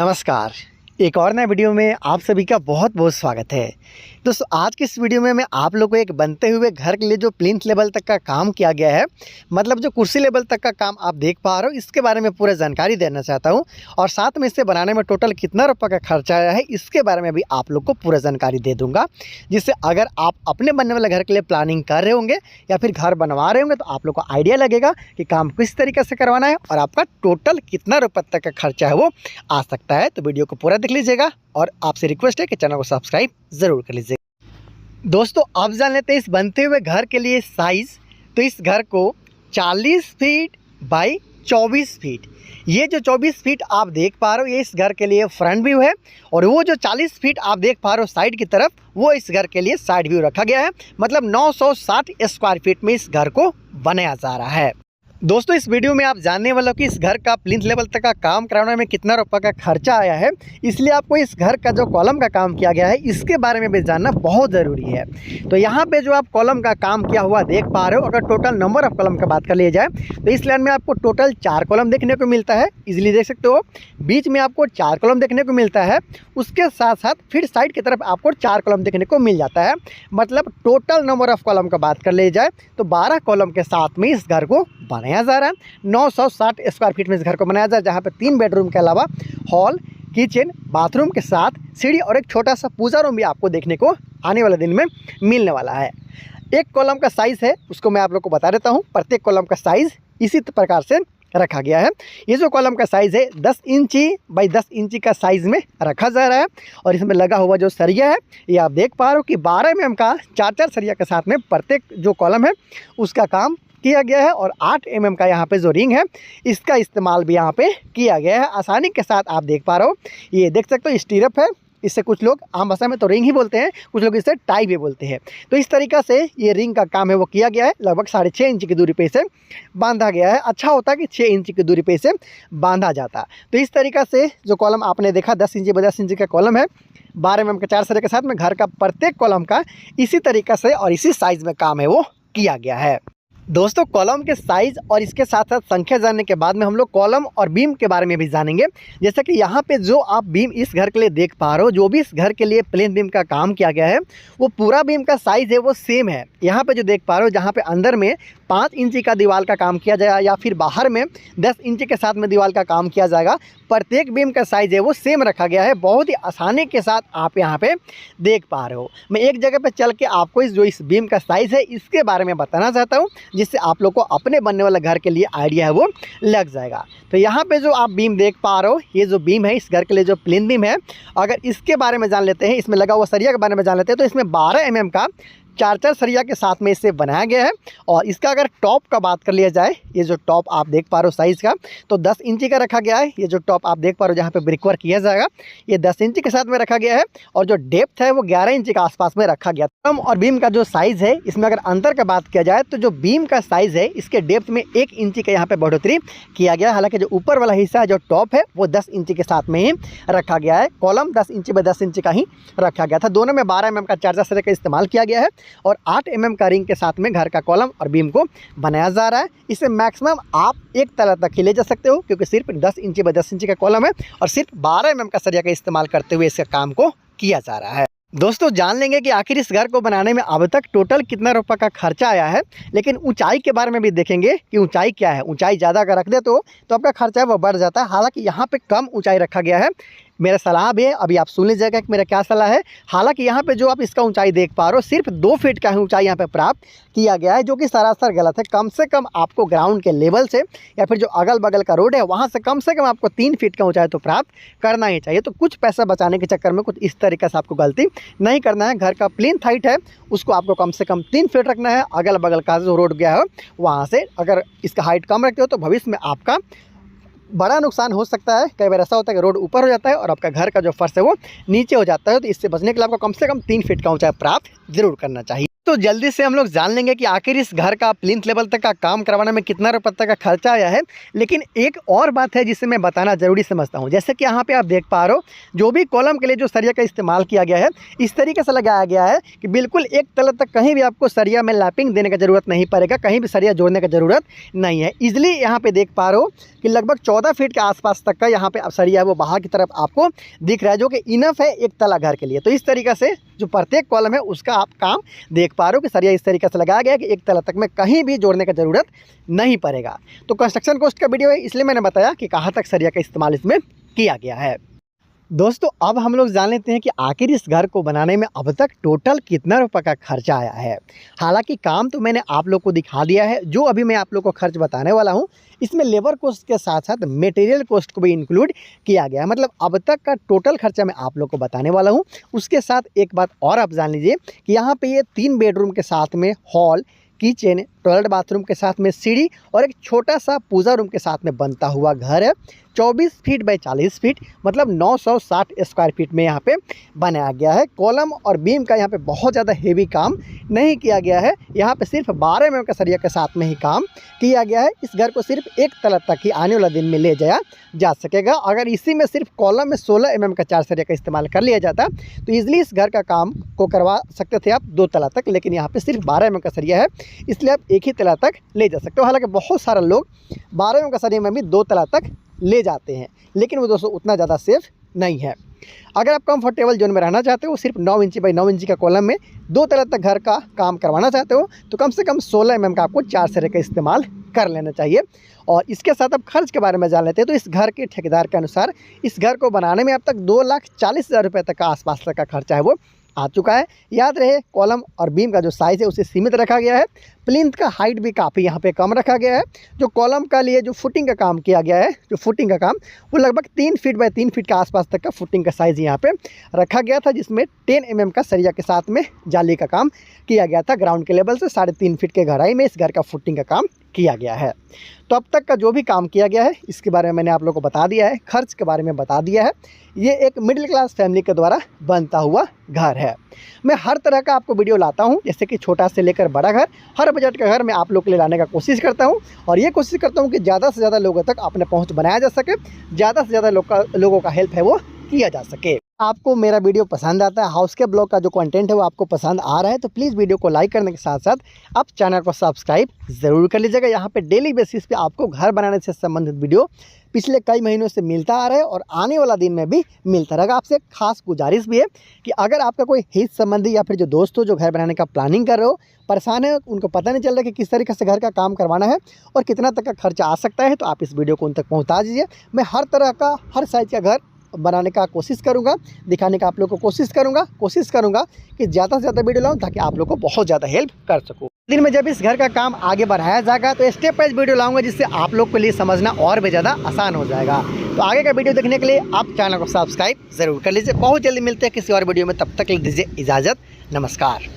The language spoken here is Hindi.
नमस्कार। एक और नए वीडियो में आप सभी का बहुत बहुत स्वागत है। दोस्तों आज की इस वीडियो में मैं आप लोगों को एक बनते हुए घर के लिए जो प्लिंथ लेवल तक का काम किया गया है, मतलब जो कुर्सी लेवल तक का काम आप देख पा रहे हो, इसके बारे में पूरा जानकारी देना चाहता हूं। और साथ में इसे बनाने में टोटल कितना रुपये का खर्चा आया है, इसके बारे में भी आप लोग को पूरा जानकारी दे दूँगा। जिससे अगर आप अपने बनने वाले घर के लिए प्लानिंग कर रहे होंगे या फिर घर बनवा रहे होंगे तो आप लोग को आइडिया लगेगा कि काम किस तरीके से करवाना है और आपका टोटल कितना रुपये तक का खर्चा है वो आ सकता है। तो वीडियो को पूरा देख लीजिएगा और आपसे रिक्वेस्ट है कि चैनल को सब्सक्राइब ज़रूर कर लीजिएगा। दोस्तों अब जान लेते हैं इस बनते हुए घर के लिए साइज़। तो इस घर को 40 फीट बाई 24 फीट, ये जो 24 फीट आप देख पा रहे हो ये इस घर के लिए फ्रंट व्यू है, और वो जो 40 फीट आप देख पा रहे हो साइड की तरफ वो इस घर के लिए साइड व्यू रखा गया है। मतलब 960 स्क्वायर फीट में इस घर को बनाया जा रहा है। दोस्तों इस वीडियो में आप जानने वाले हो कि इस घर का प्लिंथ लेवल तक का काम कराने में कितना रुपये का खर्चा आया है, इसलिए आपको इस घर का जो कॉलम का काम किया गया है इसके बारे में भी जानना बहुत ज़रूरी है। तो यहाँ पे जो आप कॉलम का काम किया हुआ देख पा रहे हो, अगर टोटल नंबर ऑफ कॉलम का बात कर लिया जाए तो इस लाइन में आपको टोटल 4 कॉलम देखने को मिलता है, इजीली देख सकते हो। बीच में आपको 4 कॉलम देखने को मिलता है, उसके साथ साथ फिर साइड की तरफ आपको 4 कॉलम देखने को मिल जाता है। मतलब टोटल नंबर ऑफ कॉलम का बात कर ली जाए तो 12 कॉलम के साथ में इस घर को बनाया जा रहा है। 960 स्क्वायर फीट में इस घर को बनाया जा रहा है, जहाँ पे 3 बेडरूम के अलावा हॉल, किचन, बाथरूम के साथ सीढ़ी और एक छोटा सा पूजा रूम भी आपको देखने को आने वाले दिन में मिलने वाला है। एक कॉलम का साइज़ है उसको मैं आप लोग को बता देता हूँ। प्रत्येक कॉलम का साइज़ इसी प्रकार से रखा गया है। ये जो कॉलम का साइज़ है 10 इंची बाई 10 इंची का साइज़ में रखा जा रहा है। और इसमें लगा हुआ जो सरिया है ये आप देख पा रहे हो कि 12 mm का 4-4 सरिया के साथ में प्रत्येक जो कॉलम है उसका काम किया गया है। और 8 mm का यहाँ पे जो रिंग है इसका इस्तेमाल भी यहाँ पे किया गया है। आसानी के साथ आप देख पा रहे हो, ये देख सकते हो स्टीरअप है, इससे कुछ लोग आम भाषा में तो रिंग ही बोलते हैं, कुछ लोग इसे टाई भी बोलते हैं। तो इस तरीक़ा से ये रिंग का काम है वो किया गया है। लगभग 6.5 इंच की दूरी पे इसे बांधा गया है। अच्छा होता कि 6 इंच की दूरी पे इसे बांधा जाता। तो इस तरीक़ा से जो कॉलम आपने देखा 10 इंची बाई 10 इंची का कॉलम है, 12 mm के 4 सरिया के साथ में घर का प्रत्येक कॉलम का इसी तरीक़ा से और इसी साइज़ में काम है वो किया गया है। दोस्तों कॉलम के साइज़ और इसके साथ साथ संख्या जानने के बाद में हम लोग कॉलम और बीम के बारे में भी जानेंगे। जैसा कि यहाँ पे जो आप बीम इस घर के लिए देख पा रहे हो, जो भी इस घर के लिए प्लेन बीम का काम किया गया है वो पूरा बीम का साइज़ है वो सेम है। यहाँ पे जो देख पा रहे हो जहाँ पे अंदर में 5 इंची का दीवार का काम किया जाएगा या फिर बाहर में 10 इंची के साथ में दीवार का काम किया जाएगा, प्रत्येक बीम का साइज़ है वो सेम रखा गया है। बहुत ही आसानी के साथ आप यहाँ पे देख पा रहे हो। मैं एक जगह पे चल के आपको इस बीम का साइज़ है इसके बारे में बताना चाहता हूँ, जिससे आप लोग को अपने बनने वाले घर के लिए आइडिया है वो लग जाएगा। तो यहाँ पे जो आप बीम देख पा रहे हो ये जो बीम है इस घर के लिए जो प्लेन बीम है, अगर इसके बारे में जान लेते हैं, इसमें लगा हुआ सरिया के बारे में जान लेते हैं, तो इसमें 12 mm का 4-4 सरिया के साथ में इसे बनाया गया है। और इसका अगर टॉप का बात कर लिया जाए, ये जो टॉप आप देख पा रहे हो साइज़ का तो 10 इंची का रखा गया है। ये जो टॉप आप देख पा रहे हो जहाँ पे ब्रिकवर्क किया जाएगा ये 10 इंची के साथ में रखा गया है। और जो डेप्थ है वो 11 इंची के आसपास में रखा गया। कॉलम और बीम का जो साइज़ है इसमें अगर अंतर का बात किया जाए तो जो बीम का साइज़ है इसके डेप्थ में 1 इंची का यहाँ पे बढ़ोतरी किया गया। हालांकि जो ऊपर वाला हिस्सा है जो टॉप है वो 10 इंची के साथ में ही रखा गया है। कॉलम 10 इंची बाई 10 इंची का ही रखा गया था। दोनों में 12 mm का 4-4 सरिया का इस्तेमाल किया गया है और 8 mm का रिंग के साथ में घर का कॉलम और बीम को बनाया जा रहा है। इसे मैक्सिमम आप एक तला तक ही ले जा सकते हो, क्योंकि सिर्फ 10 इंची बाई 10 इंची का कॉलम है और सिर्फ 12 mm का सरिया का इस्तेमाल करते हुए इसका काम को किया जा रहा है। दोस्तों जान लेंगे कि आखिर इस घर को बनाने में अब तक टोटल कितना रुपये का खर्चा आया है, लेकिन ऊंचाई के बारे में भी देखेंगे कि ऊंचाई क्या है। ऊंचाई ज़्यादा अगर रख दे तो आपका खर्चा है वो बढ़ जाता है। हालांकि यहाँ पे कम ऊंचाई रखा गया है। मेरा सलाह भी है, अभी आप सुन लीजिएगा कि मेरा क्या सलाह है। हालांकि यहाँ पे जो आप इसका ऊंचाई देख पा रहे हो सिर्फ 2 फीट का ही ऊंचाई यहाँ पे प्राप्त किया गया है, जो कि सरासर गलत है। कम से कम आपको ग्राउंड के लेवल से या फिर जो अगल बगल का रोड है वहाँ से कम आपको 3 फीट का ऊंचाई तो प्राप्त करना ही चाहिए। तो कुछ पैसा बचाने के चक्कर में कुछ इस तरीके से आपको गलती नहीं करना है। घर का प्लिंथ हाइट है उसको आपको कम से कम 3 फीट रखना है। अगल बगल का जो रोड गया है वहाँ से अगर इसका हाइट कम रखते हो तो भविष्य में आपका बड़ा नुकसान हो सकता है। कई बार ऐसा होता है कि रोड ऊपर हो जाता है और आपका घर का जो फर्श है वो नीचे हो जाता है। तो इससे बचने के लिए आपको कम से कम 3 फीट का ऊंचाई प्राप्त जरूर करना चाहिए। दोस्तों जल्दी से हम लोग जान लेंगे कि आखिर इस घर का प्लिंथ लेवल तक का काम करवाने में कितना रुपये तक का खर्चा आया है। लेकिन एक और बात है जिसे मैं बताना ज़रूरी समझता हूँ। जैसे कि यहाँ पे आप देख पा रहे हो, जो भी कॉलम के लिए जो सरिया का इस्तेमाल किया गया है इस तरीके से लगाया गया है कि बिल्कुल एक तल तक कहीं भी आपको सरिया में लैपिंग देने का ज़रूरत नहीं पड़ेगा, कहीं भी सरिया जोड़ने का ज़रूरत नहीं है। इजली यहाँ पे देख पा रहे हो कि लगभग 14 फीट के आसपास तक का यहाँ पे सरिया है वो बाहर की तरफ आपको दिख रहा है, जो कि इनफ है एक तला घर के लिए। तो इस तरीके से जो प्रत्येक कॉलम है उसका आप काम देख पा रहे हो कि सरिया इस तरीके से लगाया गया है कि एक तला तक में कहीं भी जोड़ने का ज़रूरत नहीं पड़ेगा। तो कंस्ट्रक्शन कॉस्ट का वीडियो है, इसलिए मैंने बताया कि कहाँ तक सरिया का इस्तेमाल इसमें किया गया है। दोस्तों अब हम लोग जान लेते हैं कि आखिर इस घर को बनाने में अब तक टोटल कितना रुपए का खर्चा आया है। हालांकि काम तो मैंने आप लोग को दिखा दिया है, जो अभी मैं आप लोग को खर्च बताने वाला हूं इसमें लेबर कॉस्ट के साथ साथ मटेरियल कॉस्ट को भी इंक्लूड किया गया है। मतलब अब तक का टोटल खर्चा मैं आप लोग को बताने वाला हूं। उसके साथ एक बात और आप जान लीजिए कि यहाँ पे ये 3 बेडरूम के साथ में हॉल, किचन, टॉयलेट, बाथरूम के साथ में सीढ़ी और एक छोटा सा पूजा रूम के साथ में बनता हुआ घर है। 24 फीट बाई 40 फीट मतलब 960 स्क्वायर फीट में यहाँ पे बनाया गया है। कॉलम और बीम का यहाँ पे बहुत ज़्यादा हेवी काम नहीं किया गया है। यहाँ पे सिर्फ 12 mm का सरिया के साथ में ही काम किया गया है। इस घर को सिर्फ एक तल तक ही आने वाला दिन में ले जाया जा सकेगा। अगर इसी में सिर्फ कॉलम में 16 mm का 4 सरिया का इस्तेमाल कर लिया जाता तो ईजिली इस घर का काम को करवा सकते थे आप 2 तला तक, लेकिन यहाँ पे सिर्फ 12 mm का सरिया है, इसलिए आप एक ही तला तक ले जा सकते हो। हालांकि बहुत सारे लोग 12 mm का सरिया में भी 2 तला तक ले जाते हैं, लेकिन वो दोस्तों उतना ज़्यादा सेफ नहीं है। अगर आप कंफर्टेबल जोन में रहना चाहते हो, सिर्फ 9 इंची बाई 9 इंची का कॉलम में 2 तला तक घर का काम करवाना चाहते हो, तो कम से कम 16 mm का आपको 4 सरिया का इस्तेमाल कर लेना चाहिए। और इसके साथ अब खर्च के बारे में जान लेते हैं। तो इस घर के ठेकेदार के अनुसार इस घर को बनाने में अब तक 2,40,000 रुपये तक का आसपास तक का खर्चा है वो आ चुका है। याद रहे कॉलम और बीम का जो साइज़ है उसे सीमित रखा गया है। प्लिंथ का हाइट भी काफ़ी यहाँ पे कम रखा गया है। जो कॉलम का लिए जो फुटिंग का काम किया गया है, जो फुटिंग का काम वो लगभग 3 फीट बाई 3 फीट के आसपास तक का फुटिंग का साइज़ यहाँ पे रखा गया था, जिसमें 10 mm का सरिया के साथ में जाली का काम किया गया था। ग्राउंड के लेवल से 3.5 फीट के गहराई में इस घर का फुटिंग का काम किया गया है। तो अब तक का जो भी काम किया गया है इसके बारे में मैंने आप लोगों को बता दिया है, खर्च के बारे में बता दिया है। ये एक मिडिल क्लास फैमिली के द्वारा बनता हुआ घर है। मैं हर तरह का आपको वीडियो लाता हूं, जैसे कि छोटा से लेकर बड़ा घर, हर बजट का घर मैं आप लोग के लिए लाने का कोशिश करता हूं। और ये कोशिश करता हूं कि ज़्यादा से ज़्यादा लोगों तक अपने पहुंच बनाया जा सके, ज़्यादा से ज़्यादा लोगों का हेल्प है वो किया जा सके। आपको मेरा वीडियो पसंद आता है, हाउस के ब्लॉग का जो कंटेंट है वो आपको पसंद आ रहा है, तो प्लीज़ वीडियो को लाइक करने के साथ साथ आप चैनल को सब्सक्राइब ज़रूर कर लीजिएगा। यहाँ पे डेली बेसिस पे आपको घर बनाने से संबंधित वीडियो पिछले कई महीनों से मिलता आ रहा है और आने वाला दिन में भी मिलता रहेगा। आपसे खास गुजारिश भी है कि अगर आपका कोई हित संबंधी या फिर जो दोस्त हो जो घर बनाने का प्लानिंग कर रहे हो, परेशान है, उनको पता नहीं चल रहा कि किस तरीके से घर का काम करवाना है और कितना तक का खर्चा आ सकता है, तो आप इस वीडियो को उन तक पहुँचा दीजिए। मैं हर तरह का हर साइज़ का घर बनाने का कोशिश करूंगा, दिखाने का आप लोग को कोशिश करूंगा कि ज़्यादा से ज़्यादा वीडियो लाऊं ताकि आप लोग को बहुत ज़्यादा हेल्प कर सकूं। दिन में जब इस घर का काम आगे बढ़ाया जाएगा तो स्टेप बाय वीडियो लाऊंगा, जिससे आप लोग के लिए समझना और भी ज़्यादा आसान हो जाएगा। तो आगे का वीडियो देखने के लिए आप चैनल को सब्सक्राइब ज़रूर कर लीजिए। बहुत जल्दी मिलते हैं किसी और वीडियो में, तब तक दीजिए इजाज़त। नमस्कार।